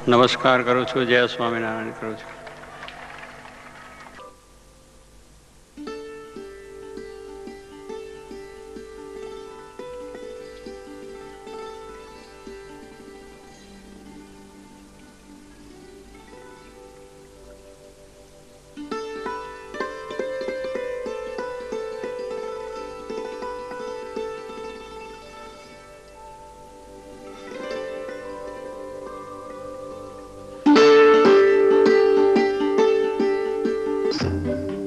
નમસ્કાર કરું છું. જય સ્વામિનારાયણ કરું છું.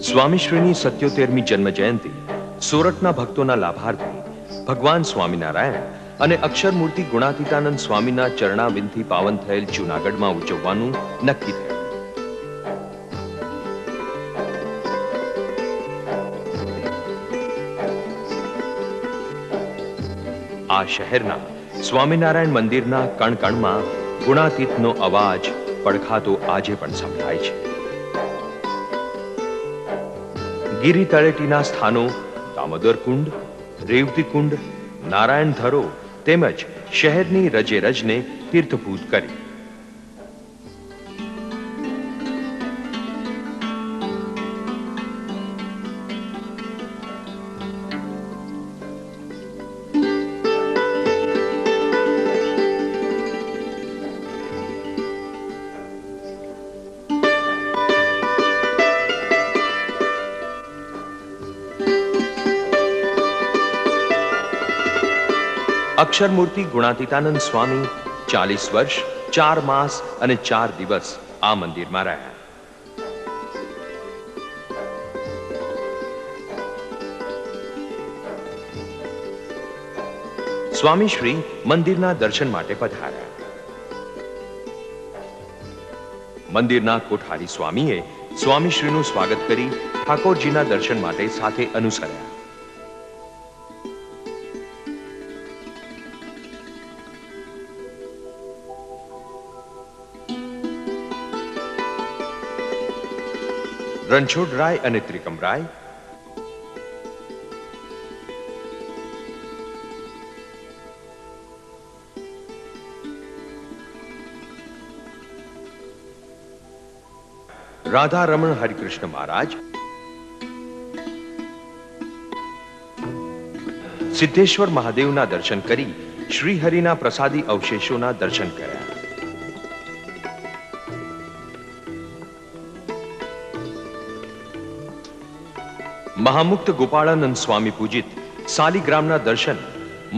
સ્વામીશ્રીની 77મી જન્મ જયંતિ સોરઠના ભક્તોના લાભાર્થે ભગવાન સ્વામિનારાયણ અને અક્ષરમૂર્તિ ગુણાતીતાનંદ સ્વામીના ચરણાવિંદથી પાવન થયેલ જૂનાગઢમાં ઉજવવાનું નક્કી થયું. આ શહેરના સ્વામિનારાયણ મંદિરના કણકણમાં ગુણાતીતનો અવાજ પડખાતો આજે પણ સંભળાય છે. ગિરી તળેટીના સ્થાનો દામોદર કુંડ, રેવતી કુંડ, નારાયણ ધરો તેમજ શહેરની રજે રજને તીર્થભૂત કરી. અક્ષરમૂર્તિ ગુણાતીતાનંદ સ્વામી 40 વર્ષ 4 માસ અને 4 દિવસ આ મંદિરમાં રહ્યા. સ્વામીશ્રી મંદિરના દર્શન માટે પધાર્યા. મંદિરના કોઠારી સ્વામીએ સ્વામીશ્રીનું સ્વાગત કરી ઠાકોરજીના દર્શન માટે સાથે અનુસર્યા. રણછોડરાય અને ત્રિકમરાય, રાધા રમણ હરિકૃષ્ણ મહારાજ, સિદ્ધેશ્વર મહાદેવના દર્શન કરી શ્રીહરિના પ્રસાદી અવશેષોના દર્શન કર્યા. મહામુક્ત ગોપાળાનંદ સ્વામી પૂજિત સાલીગ્રામના દર્શન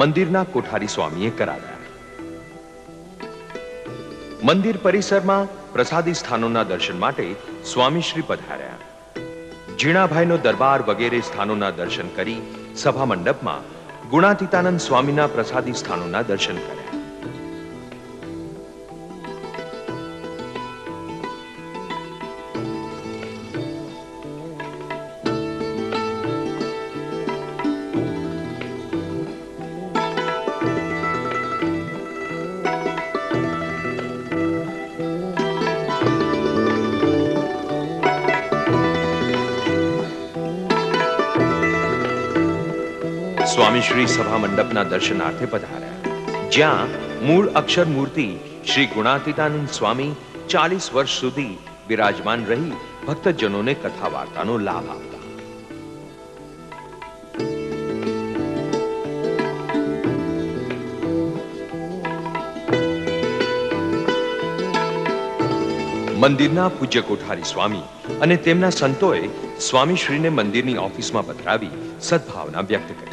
મંદિરના કોઠારી સ્વામીએ કરાવ્યા. મંદિર પરિસરમાં પ્રસાદી સ્થાનોના દર્શન માટે સ્વામીશ્રી પધાર્યા. ઝીણાભાઈનો દરબાર વગેરે સ્થાનોના દર્શન કરી સભા મંડપમાં ગુણાતીતાનંદ સ્વામીના પ્રસાદી સ્થાનોના દર્શન કર્યા. સ્વામીશ્રી સભા મંડપના દર્શનાર્થે પધાર્યા, જ્યાં મૂળ અક્ષર મૂર્તિ શ્રી ગુણાતીતાનંદ સ્વામી 40 વર્ષ સુધી વિરાજમાન રહી ભક્તજનોને કથા વાર્તાનો લાભ આપતા. મંદિરના પૂજ્ય કોઠારી સ્વામી અને તેમના સંતોએ સ્વામીશ્રીને મંદિરની ઓફિસમાં પધરાવી સદભાવના વ્યક્ત કરી.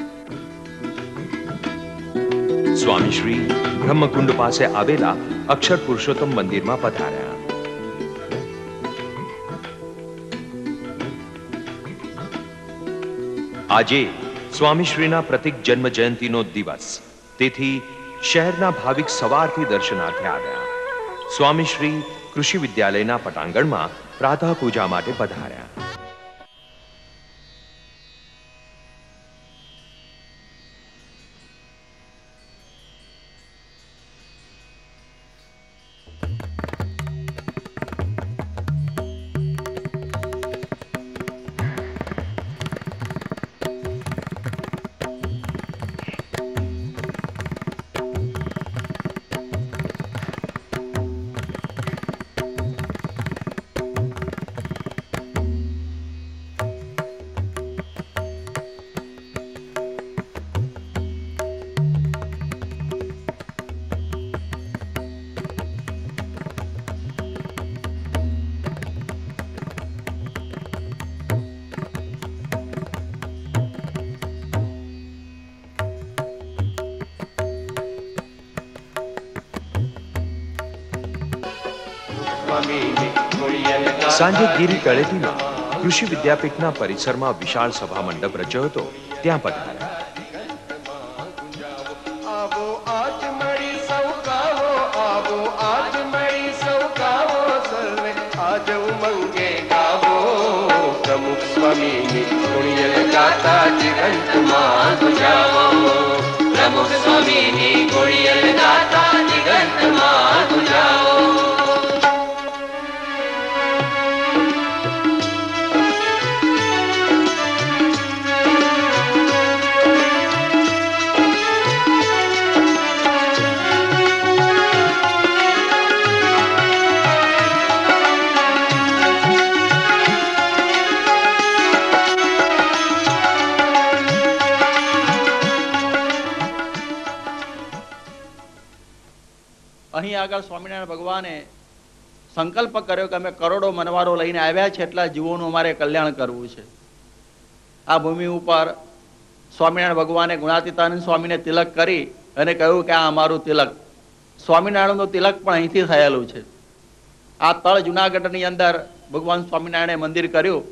સ્વામીશ્રી બ્રહ્મકુંડ પાસે આવેલા અક્ષર પુરુષોત્તમ મંદિરમાં પધાર્યા. આજે સ્વામીશ્રીના પ્રતિક જન્મ જયંતિનો દિવસ, તેથી શહેરના ભાવિક સવારથી દર્શનાર્થે આવ્યા. સ્વામીશ્રી કૃષિ વિદ્યાલયના પટાંગણમાં પ્રાતઃ પૂજા માટે પધાર્યા. સાંજે ગીરી તળેટીમાં કૃષિ વિદ્યાપીઠના પરિસરમાં વિશાળ સભા મંડપ રચ્યો હતો, ત્યાં પધાર્યા. પ્રમુખ સ્વામીની ગુણિયલ ગાતા જગંતમાં ગુંજાવો. પ્રમુખ સ્વામીની ગુણિયલ ગાતા જગંતમાં ગુંજાવો. અહીં આગળ સ્વામિનારાયણ ભગવાને સંકલ્પ કર્યો કે અમે કરોડો મનવારો લઈને આવ્યા છે, એટલા જીવોનું અમારે કલ્યાણ કરવું છે. આ ભૂમિ ઉપર સ્વામિનારાયણ ભગવાને ગુણાતીતાનંદ સ્વામીને તિલક કરી અને કહ્યું કે આ અમારું તિલક. સ્વામિનારાયણનું તિલક પણ અહીંથી થયેલું છે. આ તળ જુનાગઢની અંદર ભગવાન સ્વામિનારાયણે મંદિર કર્યું.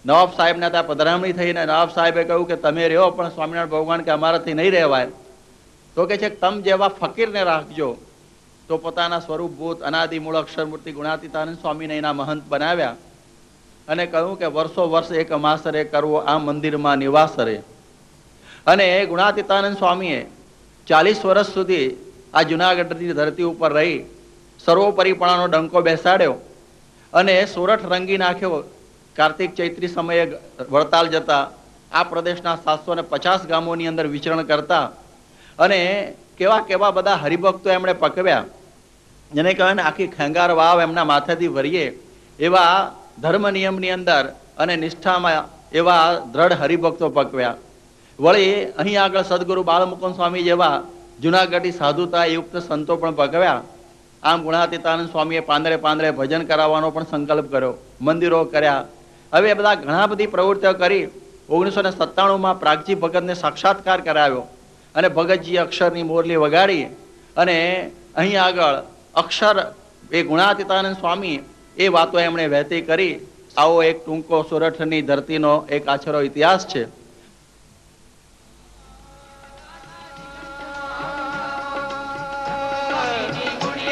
નવાબ સાહેબના ત્યાં પધરામણી થઈને નવાબ સાહેબે કહ્યું કે તમે રહ્યો, પણ સ્વામિનારાયણ ભગવાન કે અમારાથી નહીં રહેવાય. તો કે છે તમ જેવા ફકીરને રાખજો. તો પોતાના સ્વરૂપભૂત અનાદિ મૂળ અક્ષરમૂર્તિ ગુણાતીતાનંદ સ્વામીને એના મહંત બનાવ્યા અને કહ્યું કે વર્ષો વર્ષ એક માસરે કરવો આ મંદિરમાં નિવાસરે. અને ગુણાતીતાનંદ સ્વામીએ 40 વર્ષ સુધી આ જુનાગઢની ધરતી ઉપર રહી સર્વોપરીપણાનો ડંકો બેસાડ્યો અને સોરઠ રંગી નાખ્યો. કાર્તિક ચૈત્રી સમયે વડતાલ જતા આ પ્રદેશના 750 ગામોની અંદર વિચરણ કરતા અને કેવા કેવા બધા હરિભક્તો એમણે પકવ્યા, જેને કહેવાય ને આખી ખેંગાર વાવ એમના માથેથી ભરીએ એવા ધર્મ નિયમની અંદર અને નિષ્ઠામાં એવા દ્રઢ હરિભક્તો પકવ્યા. વળી અહીં આગળ સદગુરુ બાળમુકુંદ સ્વામી જેવા જુનાગઢી સાધુતા યુક્ત સંતો પણ પકવ્યા. આમ ગુણાતીતાનંદ સ્વામીએ પાંદડે પાંદડે ભજન કરાવવાનો પણ સંકલ્પ કર્યો, મંદિરો કર્યા. હવે બધા ઘણા બધી પ્રવૃત્તિઓ કરી 1997માં પ્રાગજી ભગતને સાક્ષાત્કાર કરાવ્યો અને ભગતજી અક્ષરની મોરલી વગાડી અને અહીં આગળ અક્ષર એ ગુણાતીતાનંદ સ્વામી એ વાતો એમણે વહેતી કરી. આવો એક ટૂંકો સોરઠની ધરતીનો એક આછરો ઇતિહાસ છે.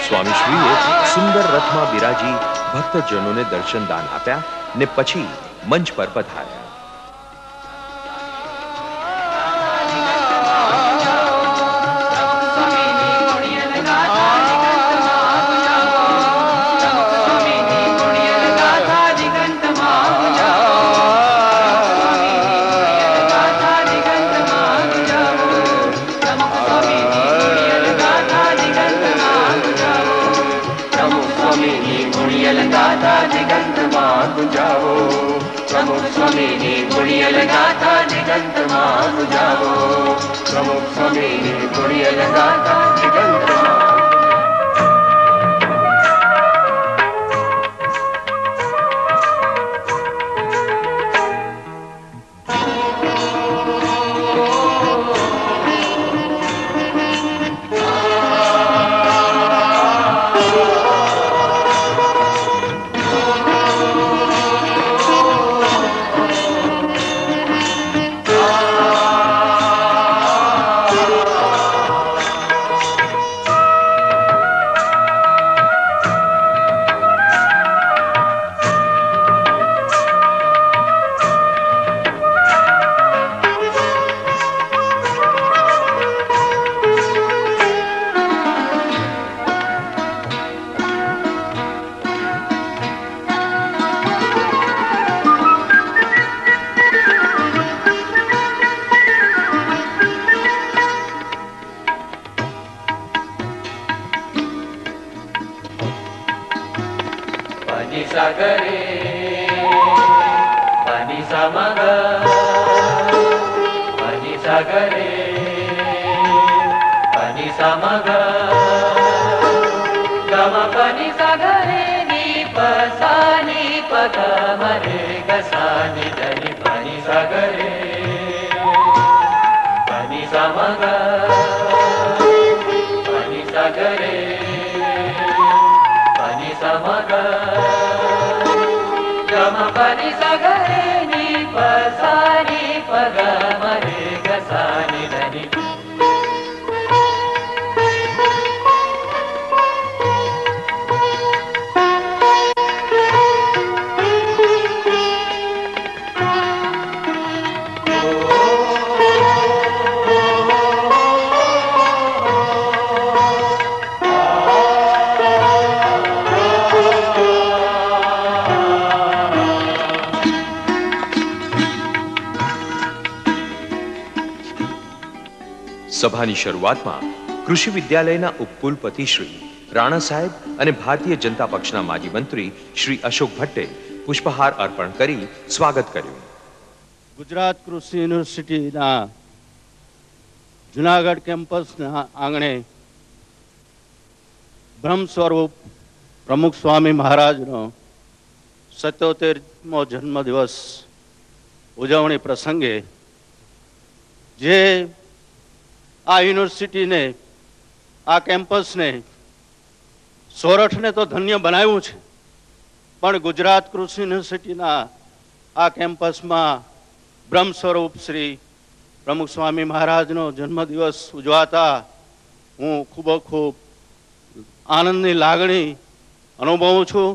સ્વામીશ્રીએ સુંદર રથમાં બિરાજી ભક્તજનોને દર્શન દાન આપ્યા ને પછી મંચ પર પધાર્યા. પ્રમુખ સ્વામીની ગુણિયલ ગાથા જગંતમાં ગુંજાવો. પ્રમુખ સ્વામીની ગુણિયલ ગાથા જગંતમાં. મગ ગમ પની સગરે ની પસાની પગ મરે ગસાની ધની. સભાની શરૂઆતમાં કૃષિ વિદ્યાલયના ઉપકુલપતિ શ્રી રાણા સાહેબ અને ભારતીય જનતા પક્ષના માજી મંત્રી શ્રી અશોક ભટ્ટે પુષ્પહાર અર્પણ કરી સ્વાગત કર્યું. ગુજરાત કૃષિ યુનિવર્સિટીના જુનાગઢ કેમ્પસના આંગણે બ્રહ્મ સ્વરૂપ પ્રમુખ સ્વામી મહારાજનો 77મો જન્મદિવસ ઉજવણી પ્રસંગે જે આ યુનિવર્સિટીને આ કેમ્પસને સોરઠને તો ધન્ય બનાવ્યું છે, પણ ગુજરાત કૃષિ યુનિવર્સિટીના આ કેમ્પસમાં બ્રહ્મ સ્વરૂપ શ્રી પ્રમુખ સ્વામી મહારાજનો જન્મદિવસ ઉજવાતા હું ખૂબ આનંદની લાગણી અનુભવું છું.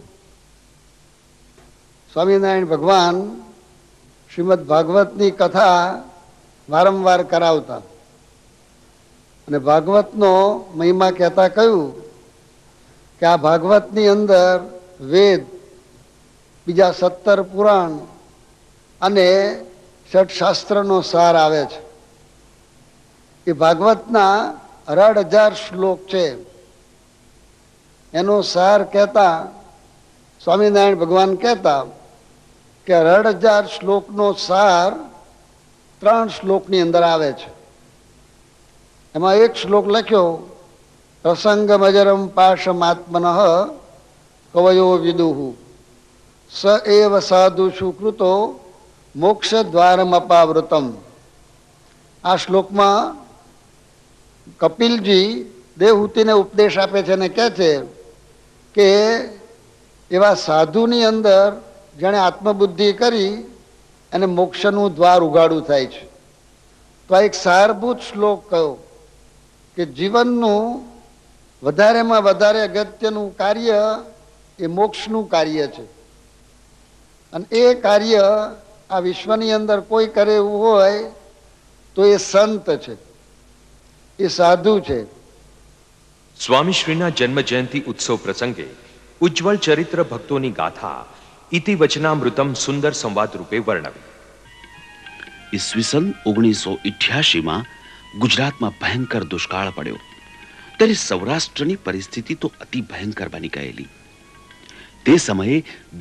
સ્વામિનારાયણ ભગવાન શ્રીમદ ભાગવતની કથા વારંવાર કરાવતા અને ભાગવતનો મહિમા કહેતા કહ્યું કે આ ભાગવતની અંદર વેદ, બીજા 17 પુરાણ અને ષટશાસ્ત્રનો સાર આવે છે. એ ભાગવતના 18,000 શ્લોક છે. એનો સાર કહેતા સ્વામિનારાયણ ભગવાન કહેતા કે 18,000 શ્લોકનો સાર 3 શ્લોકની અંદર આવે છે. એમાં એક શ્લોક લખ્યો, પ્રસંગમજરમ પાશમાત્મન કવયો વિદુહુ સ એવ સાધુષુ કૃતો મોક્ષ દ્વારમ અપાવૃતમ. આ શ્લોકમાં કપિલજી દેવહૂતિને ઉપદેશ આપે છે અને કહે છે કે એવા સાધુની અંદર જેણે આત્મબુદ્ધિ કરી અને મોક્ષનું દ્વાર ઉગાડું થાય છે. તો આ એક સારભૂત શ્લોક કયો કે જીવનનું વધારેમાં વધારે અગત્યનું કાર્ય એ મોક્ષનું કાર્ય છે. અને એ કાર્ય આ વિશ્વની અંદર કોઈ કરે એવું હોય તો એ સંત છે, એ સાધુ છે. સ્વામીશ્રીના જન્મ જયંતિ ઉત્સવ પ્રસંગે ઉજ્જવળ ચરિત્ર ભક્તોની ગાથા ઇતિ વચનામૃતમ સુંદર સંવાદ રૂપે વર્ણવી. ઈસવીસન 1988માં ગુજરાતમાં ભયંકર દુષ્કાળ પડ્યો ત્યારે સૌરાષ્ટ્રની પરિસ્થિતિ તો અતિ ભયંકર બની ગયેલી. તે સમયે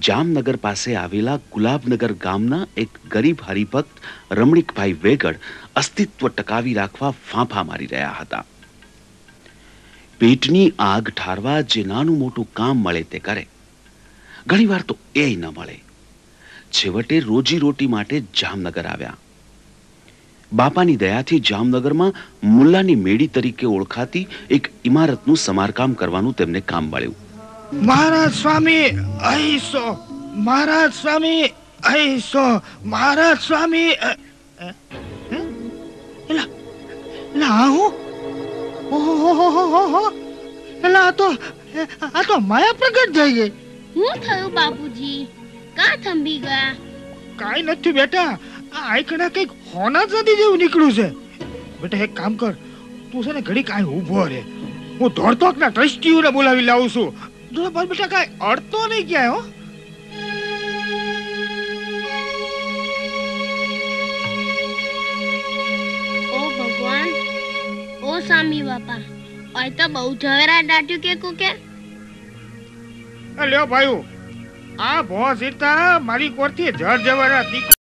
જામનગર પાસે આવેલા ગુલાબનગર ગામના એક ગરીબ હરિભક્ત રમણીકભાઈ વેગડ અસ્તિત્વ ટકાવી રાખવા ફાંફા મારી રહ્યા હતા. પેટની આગ ઠારવા જે નાનું મોટું કામ મળે તે કરે, ઘણીવાર તો એ ન મળે. છેવટે રોજી રોટી માટે જામનગર આવ્યા. બાપાની દયાથી જામનગરમાં મુલ્લાની મેડી તરીકે ઓળખાતી એક ઇમારતનું સમારકામ કરવાનું તેમને કામ મળ્યું. મહારાજ સ્વામી અહીસો, મહારાજ સ્વામી અહીસો, મહારાજ સ્વામી. આ તો માયા પ્રગટ થઈ ગઈ. શું થયું બાપુજી? કા થંભી ગયા? કાઈ નથી બેટા, આ આઈકણા કઈક હોના નદી જેવું નીકળ્યું છે. બેટા એક કામ કર, તું છે ને ઘડી કાંઈ ઊભો રહે, હું ધોળતોકના ટ્રસ્ટીઓને બોલાવી લાવું છું. બેટા કાંઈ અડતો નહીં ક્યાંય હો. ઓ ભગવાન, ઓ સ્વામી બાપા, આ તો બહુ ઝવેરા દાટ્યું કે કુકે. લ્યો ભાઈઓ, આ ભો સીતા મારી કોરથી જર જવરા તીખું